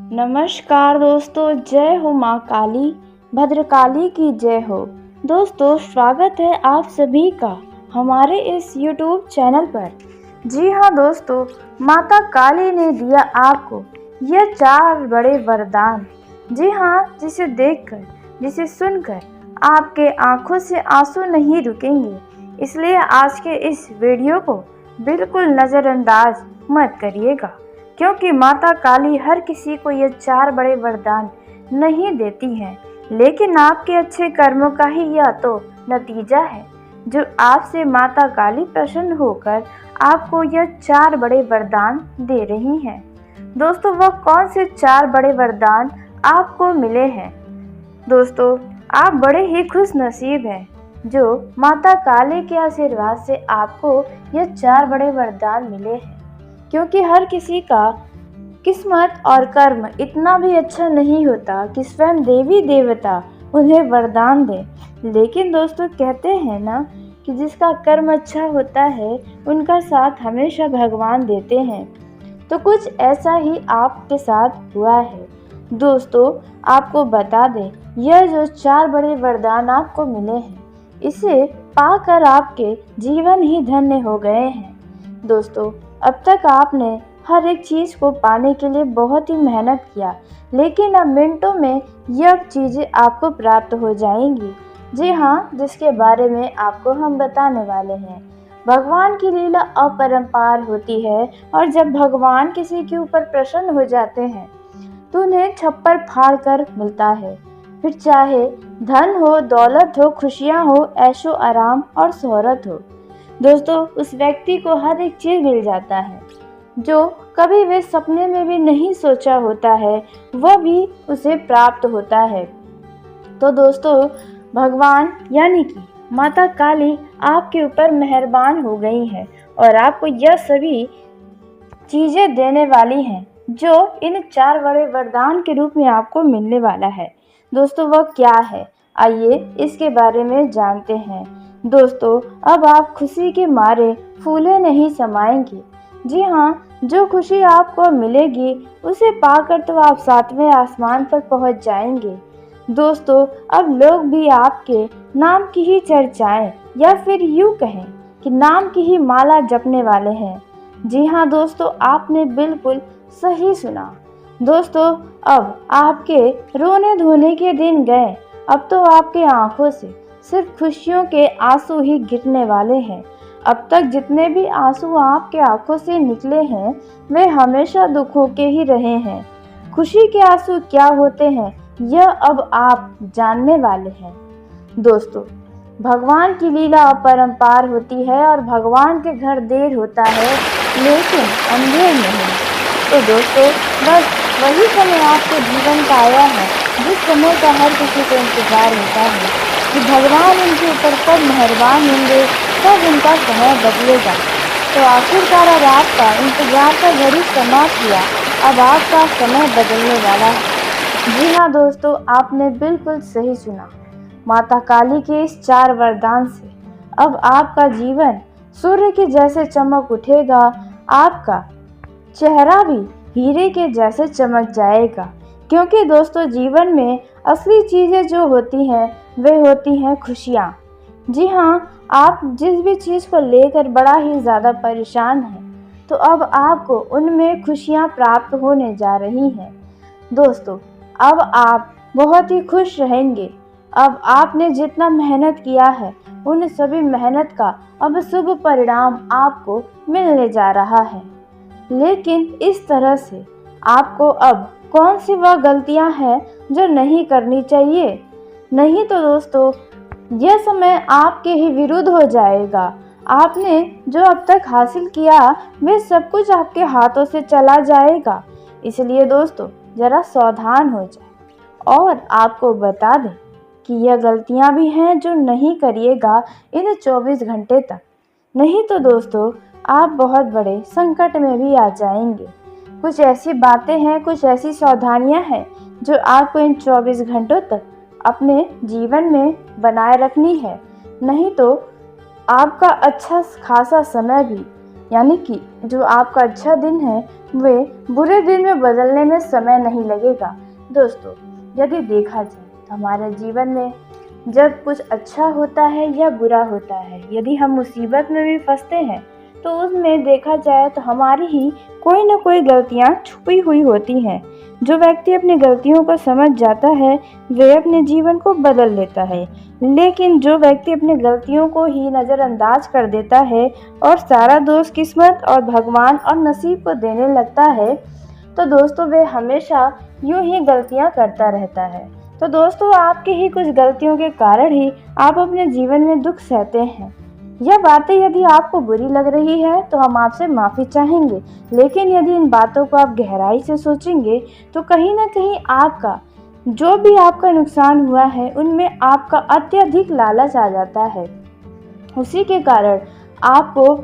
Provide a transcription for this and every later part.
नमस्कार दोस्तों, जय हो माँ काली, भद्रकाली की जय हो। दोस्तों, स्वागत है आप सभी का हमारे इस YouTube चैनल पर। जी हाँ दोस्तों, माता काली ने दिया आपको यह 4 बड़े वरदान। जी हाँ, जिसे देखकर, जिसे सुनकर आपके आंखों से आंसू नहीं रुकेंगे। इसलिए आज के इस वीडियो को बिल्कुल नज़रअंदाज मत करिएगा, क्योंकि माता काली हर किसी को ये 4 बड़े वरदान नहीं देती हैं, लेकिन आपके अच्छे कर्मों का ही यह तो नतीजा है जो आपसे माता काली प्रसन्न होकर आपको यह 4 बड़े वरदान दे रही हैं। दोस्तों, वह कौन से 4 बड़े वरदान आपको मिले हैं? दोस्तों, आप बड़े ही खुश नसीब हैं जो माता काली के आशीर्वाद से आपको यह 4 बड़े वरदान मिले हैं, क्योंकि हर किसी का किस्मत और कर्म इतना भी अच्छा नहीं होता कि स्वयं देवी देवता उन्हें वरदान दे। लेकिन दोस्तों, कहते हैं ना कि जिसका कर्म अच्छा होता है उनका साथ हमेशा भगवान देते हैं। तो कुछ ऐसा ही आपके साथ हुआ है। दोस्तों, आपको बता दें, यह जो 4 बड़े वरदान आपको मिले हैं, इसे पाकर आपके जीवन ही धन्य हो गए हैं। दोस्तों, अब तक आपने हर एक चीज़ को पाने के लिए बहुत ही मेहनत किया, लेकिन अब मिनटों में यह चीज़ें आपको प्राप्त हो जाएंगी। जी हाँ, जिसके बारे में आपको हम बताने वाले हैं। भगवान की लीला अपरंपार होती है, और जब भगवान किसी के ऊपर प्रसन्न हो जाते हैं तो उन्हें छप्पर फाड़ कर मिलता है। फिर चाहे धन हो, दौलत हो, खुशियाँ हो, ऐशो आराम और शोहरत हो, दोस्तों उस व्यक्ति को हर एक चीज़ मिल जाता है जो कभी वे सपने में भी नहीं सोचा होता है, वह भी उसे प्राप्त होता है। तो दोस्तों, भगवान यानी कि माता काली आपके ऊपर मेहरबान हो गई है और आपको यह सभी चीज़ें देने वाली हैं जो इन 4 बड़े वरदान के रूप में आपको मिलने वाला है। दोस्तों, वह क्या है, आइए इसके बारे में जानते हैं। दोस्तों, अब आप खुशी के मारे फूले नहीं समाएंगे। जी हाँ, जो खुशी आपको मिलेगी उसे पाकर तो आप 7वें आसमान पर पहुंच जाएंगे। दोस्तों, अब लोग भी आपके नाम की ही चर्चाएं, या फिर यूँ कहें कि नाम की ही माला जपने वाले हैं। जी हाँ दोस्तों, आपने बिल्कुल सही सुना। दोस्तों, अब आपके रोने धोने के दिन गए। अब तो आपके आंखों से सिर्फ खुशियों के आंसू ही गिरने वाले हैं। अब तक जितने भी आंसू आपके आंखों से निकले हैं वे हमेशा दुखों के ही रहे हैं। खुशी के आंसू क्या होते हैं यह अब आप जानने वाले हैं। दोस्तों, भगवान की लीला अपरंपार होती है और भगवान के घर देर होता है लेकिन अंधेर नहीं। तो दोस्तों, बस वही समय आपके जीवन का आया है जिस समय का हर किसी को इंतजार होता है कि भगवान उनके ऊपर कब मेहरबान होंगे, कब उनका समय बदलेगा। तो आखिरकार अब आपका इंतजार का घड़ी समाप्त हुआ, अब आपका समय बदलने वाला है। जी हाँ दोस्तों, आपने बिल्कुल सही सुना। माता काली के इस 4 वरदान से अब आपका जीवन सूर्य के जैसे चमक उठेगा, आपका चेहरा भी हीरे के जैसे चमक जाएगा। क्योंकि दोस्तों, जीवन में असली चीज़ें जो होती हैं वे होती हैं खुशियाँ। जी हाँ, आप जिस भी चीज़ को लेकर बड़ा ही ज़्यादा परेशान हैं, तो अब आपको उनमें खुशियाँ प्राप्त होने जा रही हैं। दोस्तों, अब आप बहुत ही खुश रहेंगे। अब आपने जितना मेहनत किया है उन सभी मेहनत का अब शुभ परिणाम आपको मिलने जा रहा है। लेकिन इस तरह से आपको अब कौन सी वह गलतियां हैं जो नहीं करनी चाहिए? नहीं तो दोस्तों, यह समय आपके ही विरुद्ध हो जाएगा। आपने जो अब तक हासिल किया वे सब कुछ आपके हाथों से चला जाएगा। इसलिए दोस्तों, ज़रा सावधान हो जाए। और आपको बता दें कि यह गलतियां भी हैं जो नहीं करिएगा इन 24 घंटे तक, नहीं तो दोस्तों आप बहुत बड़े संकट में भी आ जाएंगे। कुछ ऐसी बातें हैं, कुछ ऐसी सावधानियां हैं जो आपको इन 24 घंटों तक अपने जीवन में बनाए रखनी है, नहीं तो आपका अच्छा खासा समय भी यानी कि जो आपका अच्छा दिन है वे बुरे दिन में बदलने में समय नहीं लगेगा। दोस्तों, यदि देखा जाए तो हमारे जीवन में जब कुछ अच्छा होता है या बुरा होता है, यदि हम मुसीबत में भी फंसते हैं तो उसमें देखा जाए तो हमारी ही कोई ना कोई गलतियां छुपी हुई होती हैं। जो व्यक्ति अपनी गलतियों को समझ जाता है वे अपने जीवन को बदल लेता है, लेकिन जो व्यक्ति अपनी गलतियों को ही नज़रअंदाज कर देता है और सारा दोष किस्मत और भगवान और नसीब को देने लगता है, तो दोस्तों वे हमेशा यूं ही गलतियां करता रहता है। तो दोस्तों, आपकी ही कुछ गलतियों के कारण ही आप अपने जीवन में दुख सहते हैं। यह बातें यदि आपको बुरी लग रही है तो हम आपसे माफ़ी चाहेंगे, लेकिन यदि इन बातों को आप गहराई से सोचेंगे तो कहीं ना कहीं आपका जो भी आपका नुकसान हुआ है उनमें आपका अत्यधिक लालच आ जाता है। उसी के कारण आपको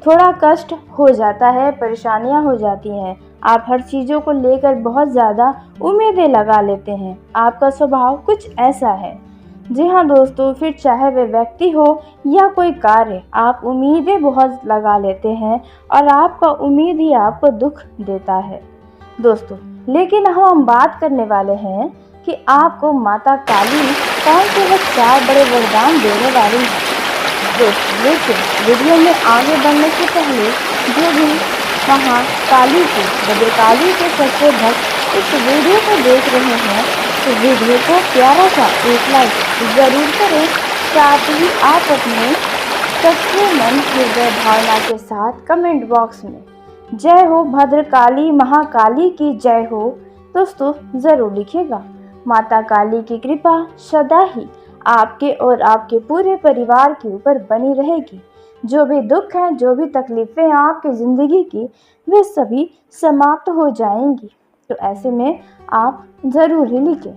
थोड़ा कष्ट हो जाता है, परेशानियां हो जाती हैं। आप हर चीज़ों को लेकर बहुत ज़्यादा उम्मीदें लगा लेते हैं। आपका स्वभाव कुछ ऐसा है। जी हाँ दोस्तों, फिर चाहे वे व्यक्ति हो या कोई कार्य, आप उम्मीदें बहुत लगा लेते हैं और आपका उम्मीद ही आपको दुख देता है। दोस्तों, लेकिन हम बात करने वाले हैं कि आपको माता काली कौन से वो 4 बड़े वरदान देने वाली है। दोस्तों, लेकिन वीडियो में आगे बढ़ने से पहले जो भी वहाँ काली के भद्रकाली के सच्चे भक्त इस वीडियो को देख रहे हैं तो वीडियो को प्यारा सा एक लाइक ज़रूर करें। साथ ही आप अपने सच्चे मन हृदय भावना के साथ कमेंट बॉक्स में जय हो भद्रकाली महाकाली की जय हो दोस्तों ज़रूर लिखिएगा। माता काली की कृपा सदा ही आपके और आपके पूरे परिवार के ऊपर बनी रहेगी। जो भी दुख है, जो भी तकलीफ़ें हैं आपकी ज़िंदगी की, वे सभी समाप्त हो जाएंगी। तो ऐसे में आप ज़रूर ही लिखें।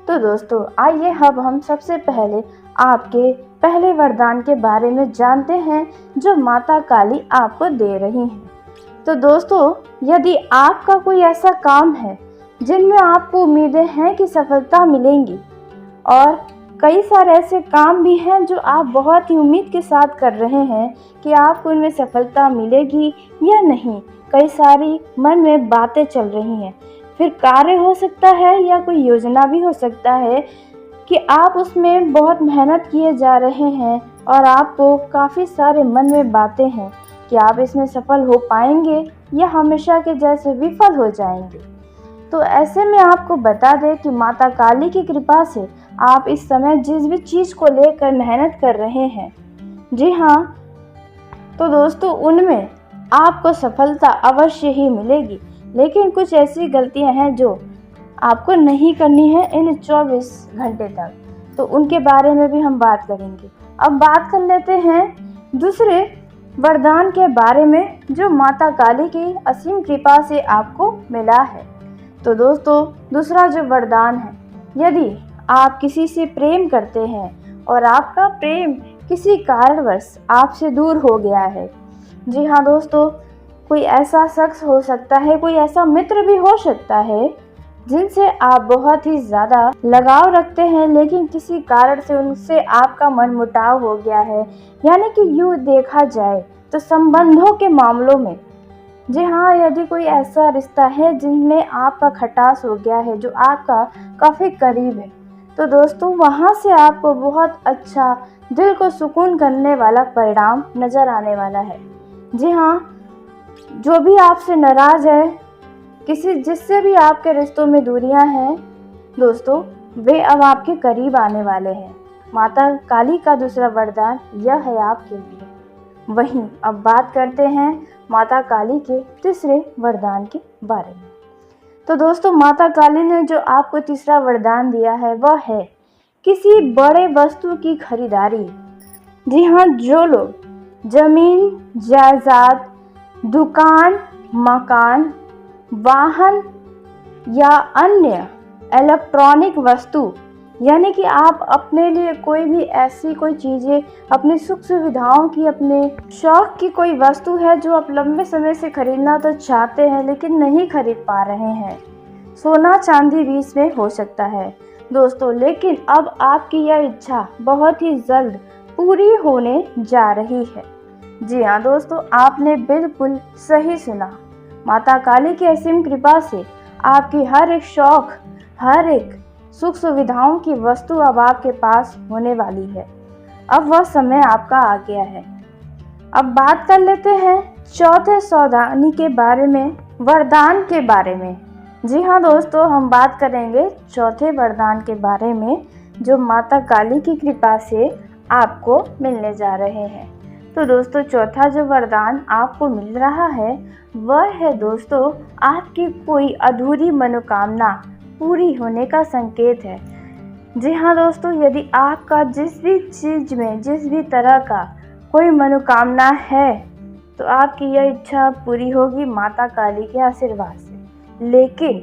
तो दोस्तों, आइए अब हम सबसे पहले आपके पहले वरदान के बारे में जानते हैं जो माता काली आपको दे रही हैं। तो दोस्तों, यदि आपका कोई ऐसा काम है जिनमें आपको उम्मीदें हैं कि सफलता मिलेंगी और कई सारे ऐसे काम भी हैं जो आप बहुत ही उम्मीद के साथ कर रहे हैं कि आपको उनमें सफलता मिलेगी या नहीं, कई सारी मन में बातें चल रही हैं। फिर कार्य हो सकता है या कोई योजना भी हो सकता है कि आप उसमें बहुत मेहनत किए जा रहे हैं और आपको काफ़ी सारे मन में बातें हैं कि आप इसमें सफल हो पाएंगे या हमेशा के जैसे विफल हो जाएंगे। तो ऐसे में आपको बता दें कि माता काली की कृपा से आप इस समय जिस भी चीज़ को लेकर मेहनत कर रहे हैं, जी हाँ, तो दोस्तों उनमें आपको सफलता अवश्य ही मिलेगी। लेकिन कुछ ऐसी गलतियां हैं जो आपको नहीं करनी है इन 24 घंटे तक, तो उनके बारे में भी हम बात करेंगे। अब बात कर लेते हैं दूसरे वरदान के बारे में जो माता काली की असीम कृपा से आपको मिला है। तो दोस्तों, दूसरा जो वरदान है, यदि आप किसी से प्रेम करते हैं और आपका प्रेम किसी कारणवश आपसे दूर हो गया है, जी हाँ दोस्तों, कोई ऐसा शख्स हो सकता है, कोई ऐसा मित्र भी हो सकता है जिनसे आप बहुत ही ज़्यादा लगाव रखते हैं, लेकिन किसी कारण से उनसे आपका मनमुटाव हो गया है। यानी कि यूँ देखा जाए तो संबंधों के मामलों में, जी हाँ, यदि कोई ऐसा रिश्ता है जिनमें आपका खटास हो गया है, जो आपका काफ़ी करीब है, तो दोस्तों वहाँ से आपको बहुत अच्छा दिल को सुकून करने वाला परिणाम नज़र आने वाला है। जी हाँ, जो भी आपसे नाराज़ है, किसी जिससे भी आपके रिश्तों में दूरियां हैं दोस्तों, वे अब आपके करीब आने वाले हैं। माता काली का दूसरा वरदान यह है आपके लिए। वहीं अब बात करते हैं माता काली के तीसरे वरदान के बारे में। तो दोस्तों, माता काली ने जो आपको तीसरा वरदान दिया है वह है किसी बड़े वस्तु की खरीदारी। जी हाँ, जो लोग ज़मीन, जायदाद, दुकान, मकान, वाहन या अन्य इलेक्ट्रॉनिक वस्तु, यानी कि आप अपने लिए कोई भी ऐसी कोई चीज़ें, अपनी सुख सुविधाओं की, अपने शौक़ की कोई वस्तु है जो आप लंबे समय से खरीदना तो चाहते हैं लेकिन नहीं खरीद पा रहे हैं। सोना चांदी भी इसमें हो सकता है दोस्तों, लेकिन अब आपकी यह इच्छा बहुत ही जल्द पूरी होने जा रही है। जी हाँ दोस्तों, आपने बिल्कुल सही सुना। माता काली की असीम कृपा से आपकी हर एक शौक, हर एक सुख सुविधाओं की वस्तु अब आपके पास होने वाली है। अब वह समय आपका आ गया है। अब बात कर लेते हैं चौथे सावधानी के बारे में, वरदान के बारे में। जी हाँ दोस्तों, हम बात करेंगे चौथे वरदान के बारे में जो माता काली की कृपा से आपको मिलने जा रहे हैं। तो दोस्तों, चौथा जो वरदान आपको मिल रहा है वह है दोस्तों आपकी कोई अधूरी मनोकामना पूरी होने का संकेत है। जी हाँ दोस्तों, यदि आपका जिस भी चीज़ में, जिस भी तरह का कोई मनोकामना है तो आपकी यह इच्छा पूरी होगी माता काली के आशीर्वाद से। लेकिन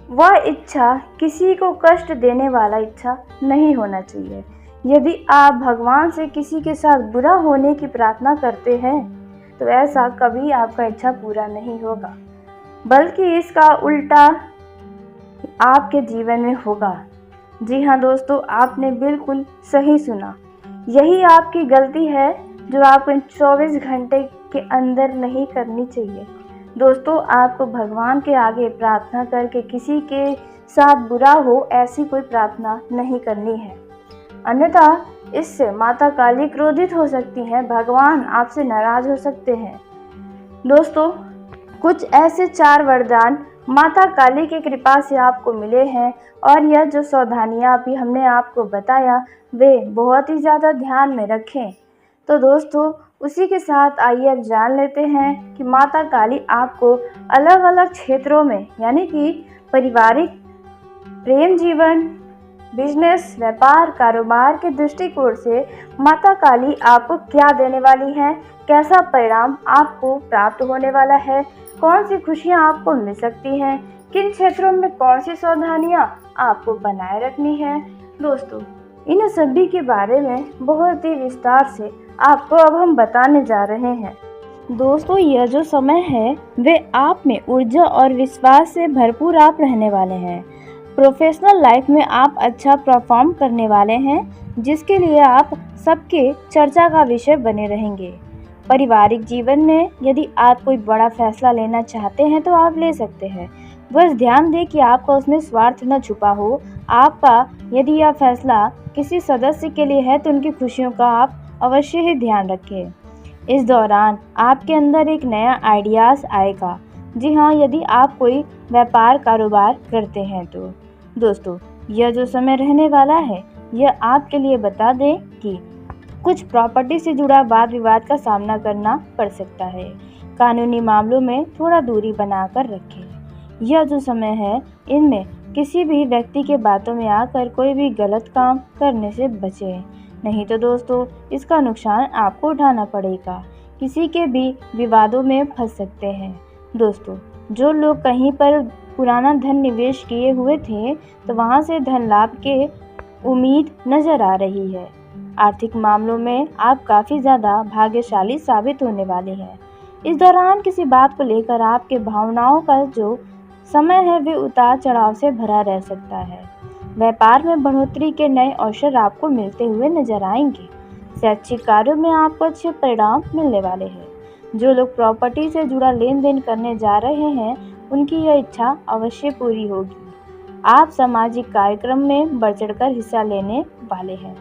वह इच्छा किसी को कष्ट देने वाला इच्छा नहीं होना चाहिए। यदि आप भगवान से किसी के साथ बुरा होने की प्रार्थना करते हैं तो ऐसा कभी आपका इच्छा पूरा नहीं होगा, बल्कि इसका उल्टा आपके जीवन में होगा। जी हाँ दोस्तों, आपने बिल्कुल सही सुना। यही आपकी गलती है जो आपको इन 24 घंटे के अंदर नहीं करनी चाहिए। दोस्तों, आपको भगवान के आगे प्रार्थना करके किसी के साथ बुरा हो ऐसी कोई प्रार्थना नहीं करनी है, अन्यथा इससे माता काली क्रोधित हो सकती हैं, भगवान आपसे नाराज हो सकते हैं। दोस्तों, कुछ ऐसे 4 वरदान माता काली की कृपा से आपको मिले हैं और यह जो सावधानियाँ अभी हमने आपको बताया वे बहुत ही ज़्यादा ध्यान में रखें। तो दोस्तों, उसी के साथ आइए अब जान लेते हैं कि माता काली आपको अलग अलग क्षेत्रों में, यानी कि पारिवारिक, प्रेम जीवन, बिजनेस, व्यापार, कारोबार के दृष्टिकोण से माता काली आपको क्या देने वाली हैं, कैसा परिणाम आपको प्राप्त होने वाला है, कौन सी खुशियां आपको मिल सकती हैं, किन क्षेत्रों में कौन सी सावधानियां आपको बनाए रखनी है। दोस्तों, इन सभी के बारे में बहुत ही विस्तार से आपको अब हम बताने जा रहे हैं। दोस्तों, यह जो समय है वे आप में ऊर्जा और विश्वास से भरपूर आप रहने वाले हैं। प्रोफेशनल लाइफ में आप अच्छा परफॉर्म करने वाले हैं, जिसके लिए आप सबके चर्चा का विषय बने रहेंगे। पारिवारिक जीवन में यदि आप कोई बड़ा फैसला लेना चाहते हैं तो आप ले सकते हैं। बस ध्यान दें कि आपका उसमें स्वार्थ न छुपा हो। आपका यदि यह फैसला किसी सदस्य के लिए है तो उनकी खुशियों का आप अवश्य ही ध्यान रखें। इस दौरान आपके अंदर एक नया आइडियाज़ आएगा। जी हाँ, यदि आप कोई व्यापार कारोबार करते हैं तो दोस्तों, यह जो समय रहने वाला है यह आपके लिए बता दें कि कुछ प्रॉपर्टी से जुड़ा वाद विवाद का सामना करना पड़ सकता है। कानूनी मामलों में थोड़ा दूरी बनाकर रखें। यह जो समय है इनमें किसी भी व्यक्ति के बातों में आकर कोई भी गलत काम करने से बचें, नहीं तो दोस्तों इसका नुकसान आपको उठाना पड़ेगा। किसी के भी विवादों में फंस सकते हैं। दोस्तों, जो लोग कहीं पर पुराना धन निवेश किए हुए थे तो वहां से धन लाभ के उम्मीद नजर आ रही है। आर्थिक मामलों में आप काफ़ी ज़्यादा भाग्यशाली साबित होने वाले हैं। इस दौरान किसी बात को लेकर आपके भावनाओं का जो समय है वे उतार चढ़ाव से भरा रह सकता है। व्यापार में बढ़ोतरी के नए अवसर आपको मिलते हुए नजर आएंगे। शैक्षिक कार्यों में आपको अच्छे परिणाम मिलने वाले हैं। जो लोग प्रॉपर्टी से जुड़ा लेन देन करने जा रहे हैं उनकी यह इच्छा अवश्य पूरी होगी। आप सामाजिक कार्यक्रम में बढ़ चढ़कर हिस्सा लेने वाले हैं।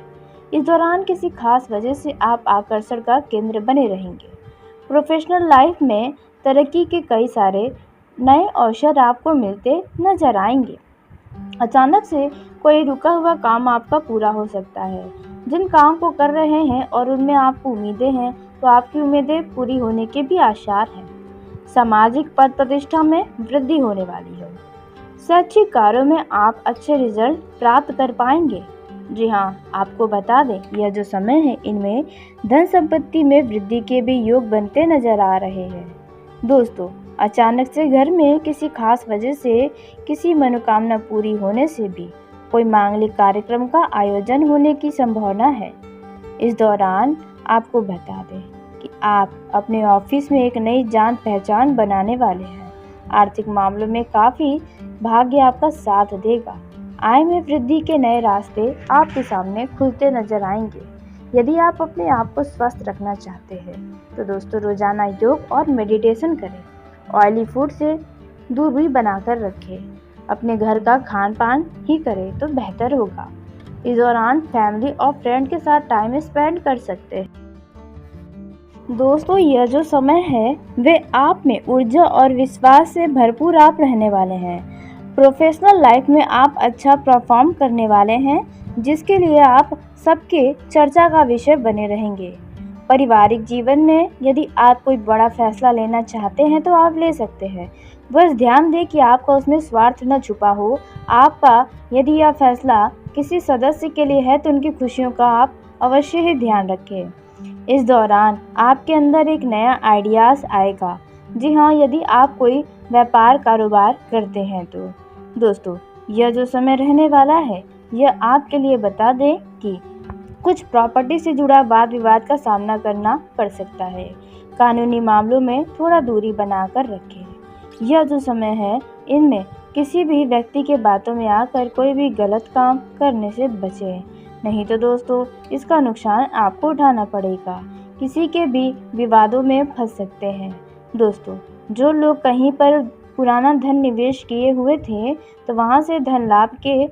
इस दौरान किसी खास वजह से आप आकर्षण का केंद्र बने रहेंगे। प्रोफेशनल लाइफ में तरक्की के कई सारे नए अवसर आपको मिलते नजर आएंगे। अचानक से कोई रुका हुआ काम आपका पूरा हो सकता है। जिन काम को कर रहे हैं और उनमें आपको उम्मीदें हैं तो आपकी उम्मीदें पूरी होने के भी आसार हैं। सामाजिक पद प्रतिष्ठा में वृद्धि होने वाली है। शैक्षिक कार्यों में आप अच्छे रिजल्ट प्राप्त कर पाएंगे। जी हाँ, आपको बता दें यह जो समय है इनमें धन संपत्ति में वृद्धि के भी योग बनते नजर आ रहे हैं। दोस्तों, अचानक से घर में किसी खास वजह से किसी मनोकामना पूरी होने से भी कोई मांगलिक कार्यक्रम का आयोजन होने की संभावना है। इस दौरान आपको बता दें कि आप अपने ऑफिस में एक नई जान पहचान बनाने वाले हैं। आर्थिक मामलों में काफ़ी भाग्य आपका साथ देगा। आय में वृद्धि के नए रास्ते आपके सामने खुलते नजर आएंगे। यदि आप अपने आप को स्वस्थ रखना चाहते हैं तो दोस्तों रोजाना योग और मेडिटेशन करें। ऑयली फूड से दूरी बनाकर रखें। अपने घर का खान पान ही करें तो बेहतर होगा। इस दौरान फैमिली और फ्रेंड के साथ टाइम स्पेंड कर सकते हैं। दोस्तों यह जो समय है वे आप में ऊर्जा और विश्वास से भरपूर आप रहने वाले हैं। प्रोफेशनल लाइफ में आप अच्छा परफॉर्म करने वाले हैं, जिसके लिए आप सबके चर्चा का विषय बने रहेंगे। पारिवारिक जीवन में यदि आप कोई बड़ा फैसला लेना चाहते हैं तो आप ले सकते हैं। बस ध्यान दें कि आपका उसमें स्वार्थ न छुपा हो। आपका यदि यह फैसला किसी सदस्य के लिए है तो उनकी खुशियों का आप अवश्य ही ध्यान रखें। इस दौरान आपके अंदर एक नया आइडियाज़ आएगा। जी हाँ, यदि आप कोई व्यापार कारोबार करते हैं तो दोस्तों यह जो समय रहने वाला है यह आपके लिए बता दें कि कुछ प्रॉपर्टी से जुड़ा वाद विवाद का सामना करना पड़ सकता है। कानूनी मामलों में थोड़ा दूरी बनाकर रखें। यह जो समय है इनमें किसी भी व्यक्ति के बातों में आकर कोई भी गलत काम करने से बचें, नहीं तो दोस्तों इसका नुकसान आपको उठाना पड़ेगा। किसी के भी विवादों में फंस सकते हैं। दोस्तों जो लोग कहीं पर पुराना धन निवेश किए हुए थे तो वहां से धन लाभ के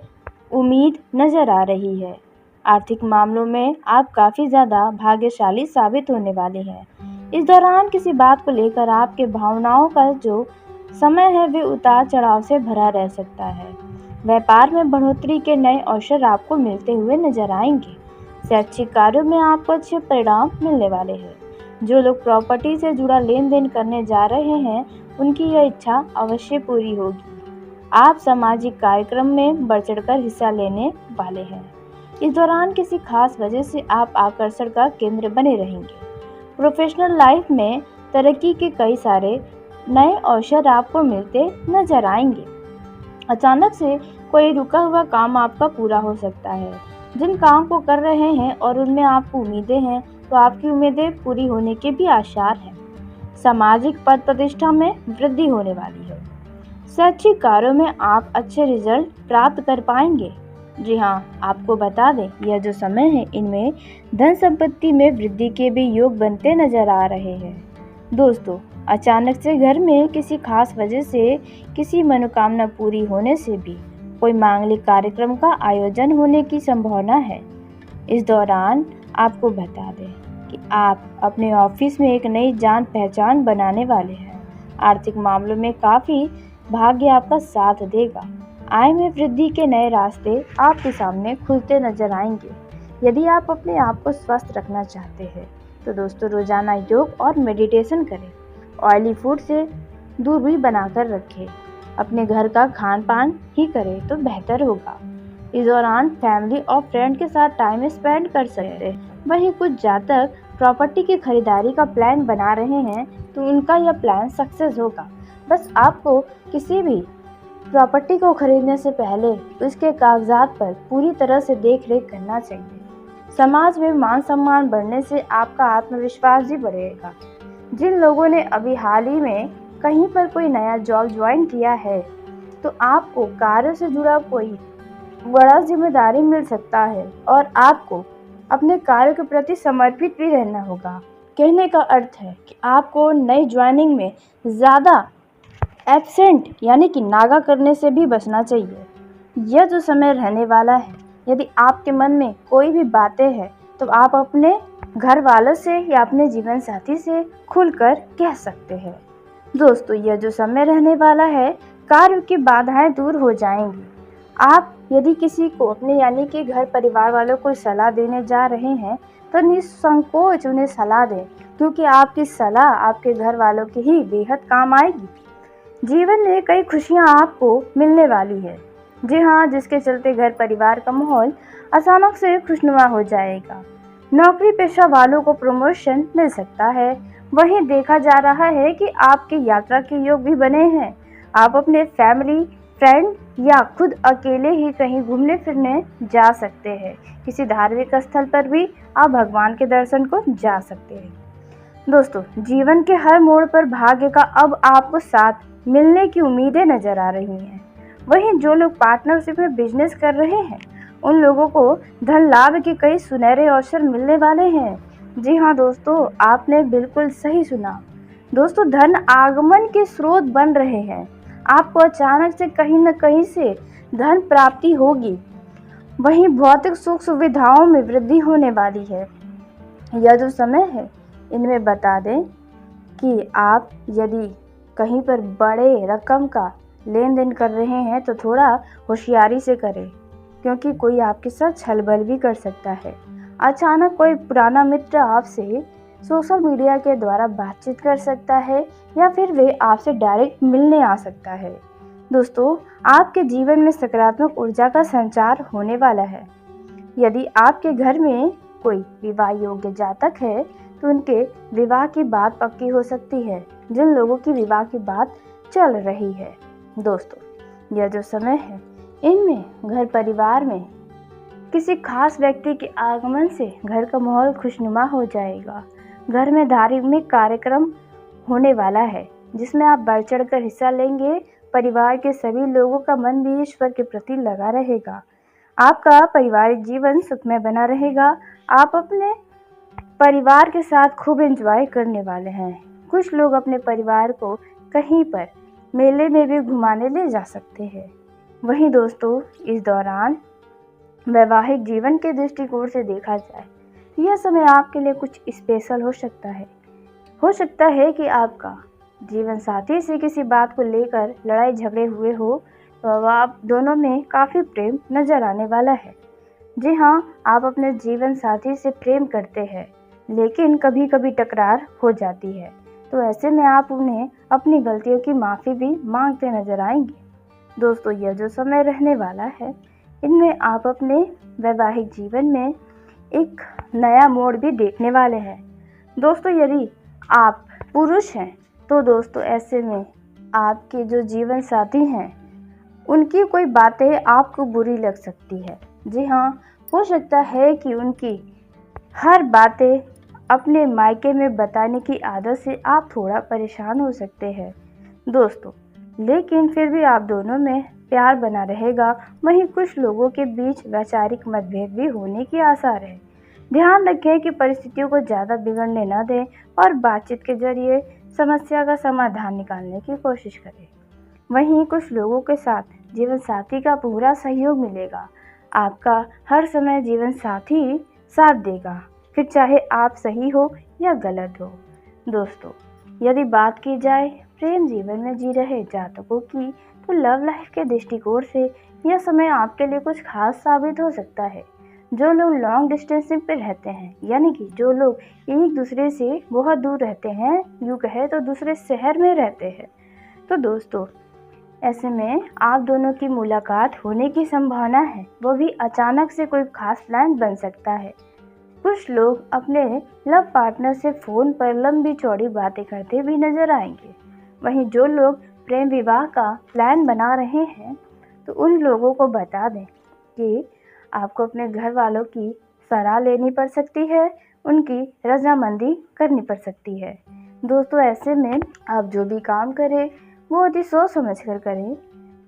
उम्मीद नजर आ रही है। आर्थिक मामलों में आप काफ़ी ज़्यादा भाग्यशाली साबित होने वाले हैं। इस दौरान किसी बात को लेकर आपके भावनाओं का जो समय है वे उतार चढ़ाव से भरा रह सकता है। व्यापार में बढ़ोतरी के नए अवसर आपको मिलते हुए नजर आएंगे। शैक्षिक कार्यों में आपको अच्छे परिणाम मिलने वाले हैं। जो लोग प्रॉपर्टी से जुड़ा लेन देन करने जा रहे हैं उनकी यह इच्छा अवश्य पूरी होगी। आप सामाजिक कार्यक्रम में बढ़ चढ़कर हिस्सा लेने वाले हैं। इस दौरान किसी खास वजह से आप आकर्षण का केंद्र बने रहेंगे। प्रोफेशनल लाइफ में तरक्की के कई सारे नए अवसर आपको मिलते नजर आएंगे। अचानक से कोई रुका हुआ काम आपका पूरा हो सकता है। जिन काम को कर रहे हैं और उनमें आपको उम्मीदें हैं तो आपकी उम्मीदें पूरी होने के भी आसार हैं। सामाजिक पद प्रतिष्ठा में वृद्धि होने वाली है। शैक्षिक कार्यों में आप अच्छे रिजल्ट प्राप्त कर पाएंगे। जी हाँ, आपको बता दें यह जो समय है इनमें धन संपत्ति में वृद्धि के भी योग बनते नजर आ रहे हैं। दोस्तों अचानक से घर में किसी खास वजह से किसी मनोकामना पूरी होने से भी कोई मांगलिक कार्यक्रम का आयोजन होने की संभावना है। इस दौरान आपको बता दें कि आप अपने ऑफिस में एक नई जान पहचान बनाने वाले हैं। आर्थिक मामलों में काफ़ी भाग्य आपका साथ देगा। आय में वृद्धि के नए रास्ते आपके सामने खुलते नजर आएंगे। यदि आप अपने आप को स्वस्थ रखना चाहते हैं तो दोस्तों रोजाना योग और मेडिटेशन करें। ऑयली फूड से दूरी बनाकर रखें। अपने घर का खान पान ही करें तो बेहतर होगा। इस दौरान फैमिली और फ्रेंड के साथ टाइम स्पेंड कर सकते हैं। वहीं कुछ जातक प्रॉपर्टी की खरीदारी का प्लान बना रहे हैं तो उनका यह प्लान सक्सेस होगा। बस आपको किसी भी प्रॉपर्टी को खरीदने से पहले उसके कागजात पर पूरी तरह से देख रेख करना चाहिए। समाज में मान सम्मान बढ़ने से आपका आत्मविश्वास भी बढ़ेगा। जिन लोगों ने अभी हाल ही में कहीं पर कोई नया जॉब ज्वाइन किया है तो आपको कार्य से जुड़ा कोई बड़ा जिम्मेदारी मिल सकता है और आपको अपने कार्य के प्रति समर्पित भी रहना होगा। कहने का अर्थ है कि आपको नई ज्वाइनिंग में ज़्यादा एब्सेंट यानी कि नागा करने से भी बचना चाहिए। यह जो समय रहने वाला है यदि आपके मन में कोई भी बातें हैं तो आप अपने घर वालों से या अपने जीवन साथी से खुलकर कह सकते हैं। दोस्तों यह जो समय रहने वाला है कार्य की बाधाएं दूर हो जाएंगी। आप यदि किसी को अपने यानी कि घर परिवार वालों को सलाह देने जा रहे हैं तो निसंकोच उन्हें सलाह दें, क्योंकि आपकी सलाह आपके घर वालों के ही बेहद काम आएगी। जीवन में कई खुशियां आपको मिलने वाली है। जी हाँ, जिसके चलते घर परिवार का माहौल अचानक से खुशनुमा हो जाएगा। नौकरी पेशा वालों को प्रमोशन मिल सकता है। वहीं देखा जा रहा है कि आपकी यात्रा के योग भी बने हैं। आप अपने फैमिली फ्रेंड या खुद अकेले ही कहीं घूमने फिरने जा सकते हैं। किसी धार्मिक स्थल पर भी आप भगवान के दर्शन को जा सकते हैं। दोस्तों जीवन के हर मोड़ पर भाग्य का अब आपको साथ मिलने की उम्मीदें नजर आ रही हैं। वहीं जो लोग पार्टनरशिप में बिजनेस कर रहे हैं उन लोगों को धन लाभ के कई सुनहरे अवसर मिलने वाले हैं। जी हाँ दोस्तों, आपने बिल्कुल सही सुना। दोस्तों, धन आगमन के स्रोत बन रहे हैं। आपको अचानक से कहीं न कहीं से धन प्राप्ति होगी। वहीं भौतिक सुख सुविधाओं में वृद्धि होने वाली है। यह जो समय है, इनमें बता दें कि आप यदि कहीं पर बड़े रकम का लेन देन कर रहे हैं तो थोड़ा होशियारी से करें, क्योंकि कोई आपके साथ छलबल भी कर सकता है। अचानक कोई पुराना मित्र आपसे सोशल मीडिया के द्वारा बातचीत कर सकता है या फिर वे आपसे डायरेक्ट मिलने आ सकता है। दोस्तों, आपके जीवन में सकारात्मक ऊर्जा का संचार होने वाला है। यदि आपके घर में कोई विवाह योग्य जातक है तो उनके विवाह की बात पक्की हो सकती है। जिन लोगों की विवाह की बात चल रही है, दोस्तों, यह जो समय है, इनमें घर परिवार में किसी खास व्यक्ति के आगमन से घर का माहौल खुशनुमा हो जाएगा। घर में धार्मिक कार्यक्रम होने वाला है जिसमें आप बढ़ चढ़कर हिस्सा लेंगे। परिवार के सभी लोगों का मन भी ईश्वर के प्रति लगा रहेगा। आपका पारिवारिक जीवन सुखमय बना रहेगा। आप अपने परिवार के साथ खूब एंजॉय करने वाले हैं। कुछ लोग अपने परिवार को कहीं पर मेले में भी घुमाने ले जा सकते हैं। वहीं दोस्तों, इस दौरान वैवाहिक जीवन के दृष्टिकोण से देखा जाए तो यह समय आपके लिए कुछ स्पेशल हो सकता है। हो सकता है कि आपका जीवन साथी से किसी बात को लेकर लड़ाई झगड़े हुए हो तो अब आप दोनों में काफ़ी प्रेम नजर आने वाला है। जी हाँ, आप अपने जीवन साथी से प्रेम करते हैं, लेकिन कभी कभी टकरार हो जाती है, तो ऐसे में आप उन्हें अपनी गलतियों की माफ़ी भी मांगते नजर आएंगे। दोस्तों, यह जो समय रहने वाला है, इनमें आप अपने वैवाहिक जीवन में एक नया मोड़ भी देखने वाले हैं। दोस्तों, यदि आप पुरुष हैं तो दोस्तों, ऐसे में आपके जो जीवन साथी हैं उनकी कोई बातें आपको बुरी लग सकती है। जी हाँ, हो सकता है कि उनकी हर बातें अपने मायके में बताने की आदत से आप थोड़ा परेशान हो सकते हैं दोस्तों, लेकिन फिर भी आप दोनों में प्यार बना रहेगा। वहीं कुछ लोगों के बीच वैचारिक मतभेद भी होने की आसार है। ध्यान रखें कि परिस्थितियों को ज़्यादा बिगड़ने न दें और बातचीत के जरिए समस्या का समाधान निकालने की कोशिश करें। वहीं कुछ लोगों के साथ जीवन साथी का पूरा सहयोग मिलेगा। आपका हर समय जीवन साथी साथ देगा, फिर चाहे आप सही हो या गलत हो। दोस्तों, यदि बात की जाए प्रेम जीवन में जी रहे जातकों की, तो लव लाइफ के दृष्टिकोण से यह समय आपके लिए कुछ खास साबित हो सकता है। जो लोग लॉन्ग डिस्टेंसिंग पे रहते हैं, यानी कि जो लोग एक दूसरे से बहुत दूर रहते हैं, यूँ कहे तो दूसरे शहर में रहते हैं, तो दोस्तों, ऐसे में आप दोनों की मुलाकात होने की संभावना है। वो भी अचानक से कोई खास प्लान बन सकता है। कुछ लोग अपने लव पार्टनर से फ़ोन पर लंबी चौड़ी बातें करते भी नजर आएंगे। वहीं जो लोग प्रेम विवाह का प्लान बना रहे हैं, तो उन लोगों को बता दें कि आपको अपने घर वालों की सलाह लेनी पड़ सकती है, उनकी रजामंदी करनी पड़ सकती है। दोस्तों, ऐसे में आप जो भी काम करें वो अति सोच समझ कर करें,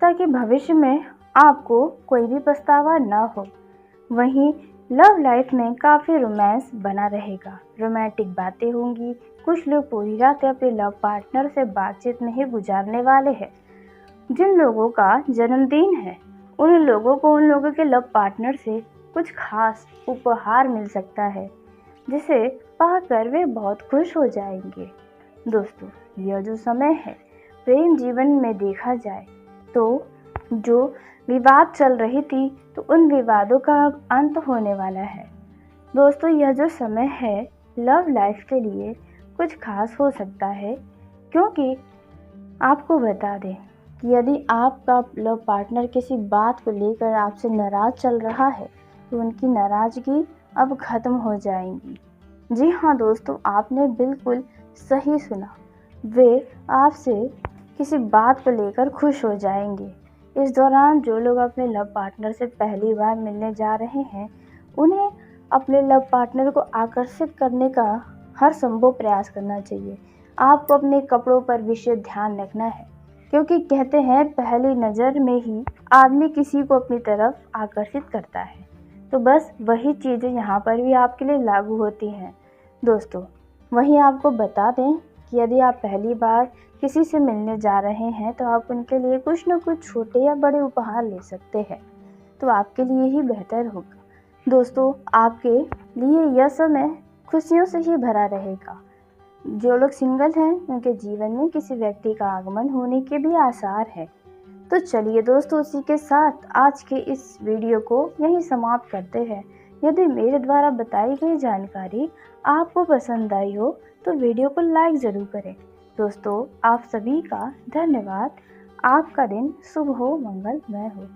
ताकि भविष्य में आपको कोई भी पछतावा ना हो। वहीं लव लाइफ में काफ़ी रोमांस बना रहेगा, रोमांटिक बातें होंगी। कुछ लोग पूरी रात अपने लव पार्टनर से बातचीत में ही गुजारने वाले हैं। जिन लोगों का जन्मदिन है, उन लोगों को उन लोगों के लव पार्टनर से कुछ खास उपहार मिल सकता है, जिसे पाकर वे बहुत खुश हो जाएंगे। दोस्तों, यह जो समय है प्रेम जीवन में देखा जाए तो जो विवाद चल रही थी, तो उन विवादों का अब अंत होने वाला है। दोस्तों, यह जो समय है लव लाइफ के लिए कुछ खास हो सकता है, क्योंकि आपको बता दें कि यदि आपका लव पार्टनर किसी बात को लेकर आपसे नाराज़ चल रहा है, तो उनकी नाराज़गी अब ख़त्म हो जाएगी। जी हाँ दोस्तों, आपने बिल्कुल सही सुना। वे आपसे किसी बात को लेकर खुश हो जाएंगे। इस दौरान जो लोग अपने लव पार्टनर से पहली बार मिलने जा रहे हैं, उन्हें अपने लव पार्टनर को आकर्षित करने का हर संभव प्रयास करना चाहिए। आपको अपने कपड़ों पर विशेष ध्यान रखना है, क्योंकि कहते हैं पहली नज़र में ही आदमी किसी को अपनी तरफ आकर्षित करता है। तो बस वही चीज़ें यहाँ पर भी आपके लिए लागू होती हैं। दोस्तों, वहीं आपको बता दें कि यदि आप पहली बार किसी से मिलने जा रहे हैं तो आप उनके लिए कुछ न कुछ छोटे या बड़े उपहार ले सकते हैं, तो आपके लिए ही बेहतर होगा। दोस्तों, आपके लिए यह समय खुशियों से ही भरा रहेगा। जो लोग सिंगल हैं उनके जीवन में किसी व्यक्ति का आगमन होने के भी आसार है। तो चलिए दोस्तों, उसी के साथ आज के इस वीडियो को यहीं समाप्त करते हैं। यदि मेरे द्वारा बताई गई जानकारी आपको पसंद आई हो तो वीडियो को लाइक ज़रूर करें। दोस्तों, आप सभी का धन्यवाद। आपका दिन शुभ हो, मंगलमय हो।